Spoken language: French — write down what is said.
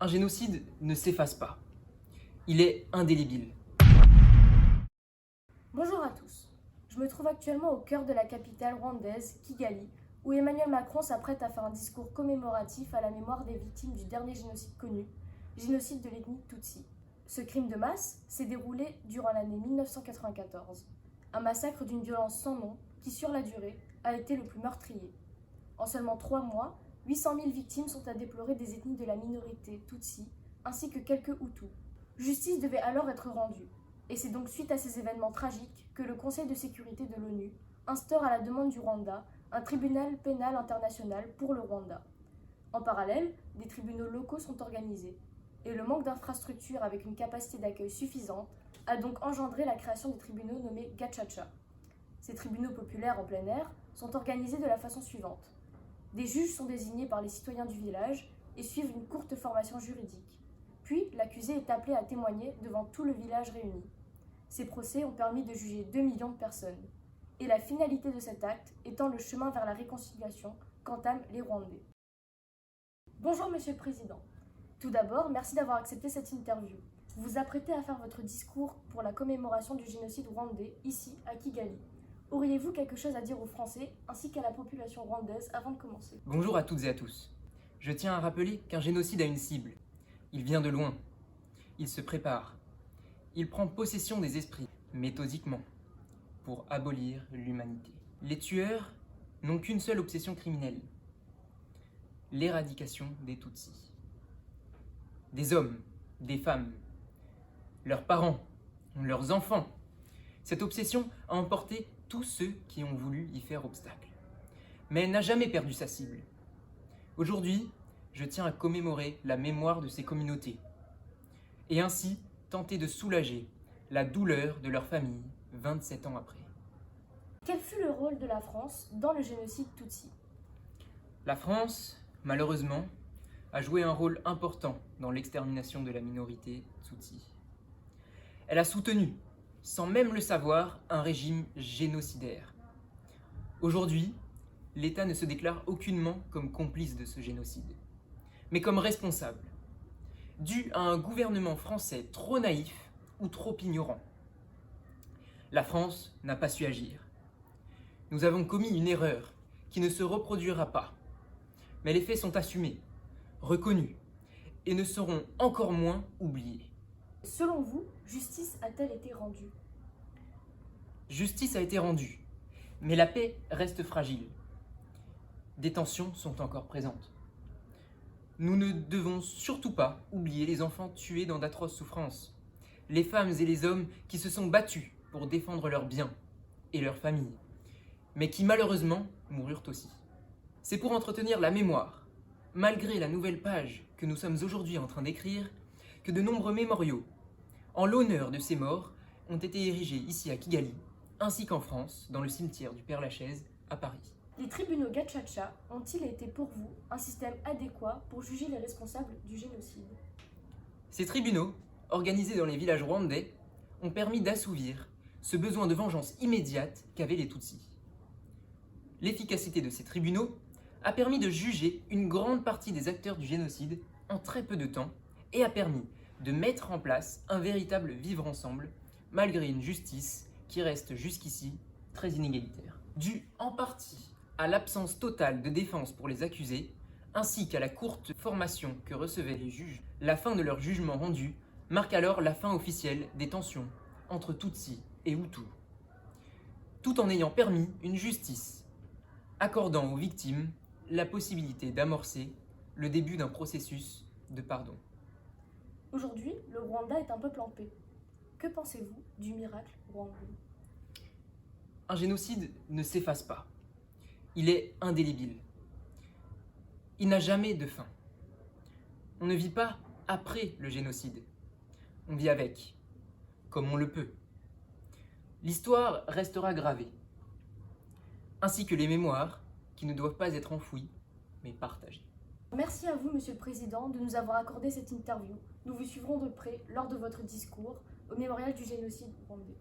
Un génocide ne s'efface pas. Il est indélébile. Bonjour à tous. Je me trouve actuellement au cœur de la capitale rwandaise, Kigali, où Emmanuel Macron s'apprête à faire un discours commémoratif à la mémoire des victimes du dernier génocide connu, génocide de l'ethnie Tutsi. Ce crime de masse s'est déroulé durant l'année 1994, un massacre d'une violence sans nom qui, sur la durée, a été le plus meurtrier. En seulement 3 mois, 800 000 victimes sont à déplorer des ethnies de la minorité Tutsi, ainsi que quelques Hutus. Justice devait alors être rendue, et c'est donc suite à ces événements tragiques que le Conseil de sécurité de l'ONU instaure à la demande du Rwanda un tribunal pénal international pour le Rwanda. En parallèle, des tribunaux locaux sont organisés, et le manque d'infrastructures avec une capacité d'accueil suffisante a donc engendré la création des tribunaux nommés Gacaca. Ces tribunaux populaires en plein air sont organisés de la façon suivante. Des juges sont désignés par les citoyens du village et suivent une courte formation juridique. Puis, l'accusé est appelé à témoigner devant tout le village réuni. Ces procès ont permis de juger 2 millions de personnes. Et la finalité de cet acte étant le chemin vers la réconciliation qu'entament les Rwandais. Bonjour Monsieur le Président. Tout d'abord, merci d'avoir accepté cette interview. Vous vous apprêtez à faire votre discours pour la commémoration du génocide rwandais, ici, à Kigali. Auriez-vous quelque chose à dire aux Français ainsi qu'à la population rwandaise avant de commencer? Bonjour à toutes et à tous. Je tiens à rappeler qu'un génocide a une cible. Il vient de loin. Il se prépare. Il prend possession des esprits, méthodiquement, pour abolir l'humanité. Les tueurs n'ont qu'une seule obsession criminelle: l'éradication des Tutsis. Des hommes, des femmes, leurs parents, leurs enfants. Cette obsession a emporté tous ceux qui ont voulu y faire obstacle. Mais elle n'a jamais perdu sa cible. Aujourd'hui, je tiens à commémorer la mémoire de ces communautés et ainsi tenter de soulager la douleur de leur famille 27 ans après. Quel fut le rôle de la France dans le génocide Tutsi? La France, malheureusement, a joué un rôle important dans l'extermination de la minorité Tutsi. Elle a soutenu, sans même le savoir, un régime génocidaire. Aujourd'hui, l'État ne se déclare aucunement comme complice de ce génocide, mais comme responsable, dû à un gouvernement français trop naïf ou trop ignorant. La France n'a pas su agir. Nous avons commis une erreur qui ne se reproduira pas, mais les faits sont assumés, reconnus, et ne seront encore moins oubliés. Selon vous, justice a-t-elle été rendue? Justice a été rendue, mais la paix reste fragile. Des tensions sont encore présentes. Nous ne devons surtout pas oublier les enfants tués dans d'atroces souffrances, les femmes et les hommes qui se sont battus pour défendre leurs biens et leurs familles, mais qui malheureusement moururent aussi. C'est pour entretenir la mémoire, malgré la nouvelle page que nous sommes aujourd'hui en train d'écrire, que de nombreux mémoriaux, en l'honneur de ces morts, ont été érigés ici à Kigali, ainsi qu'en France, dans le cimetière du Père-Lachaise, à Paris. Les tribunaux Gacaca ont-ils été pour vous un système adéquat pour juger les responsables du génocide? Ces tribunaux, organisés dans les villages rwandais, ont permis d'assouvir ce besoin de vengeance immédiate qu'avaient les Tutsis. L'efficacité de ces tribunaux a permis de juger une grande partie des acteurs du génocide en très peu de temps et a permis de mettre en place un véritable vivre ensemble, malgré une justice qui reste jusqu'ici très inégalitaire. Dû en partie à l'absence totale de défense pour les accusés, ainsi qu'à la courte formation que recevaient les juges, la fin de leur jugement rendu marque alors la fin officielle des tensions entre Tutsis et Hutus, tout en ayant permis une justice accordant aux victimes la possibilité d'amorcer le début d'un processus de pardon. Aujourd'hui, le Rwanda est un peuple en paix. Que pensez-vous du miracle rwandais? Un génocide ne s'efface pas. Il est indélébile. Il n'a jamais de fin. On ne vit pas après le génocide. On vit avec, comme on le peut. L'histoire restera gravée, ainsi que les mémoires qui ne doivent pas être enfouies, mais partagées. Merci à vous, Monsieur le Président, de nous avoir accordé cette interview. Nous vous suivrons de près lors de votre discours au mémorial du génocide rwandais.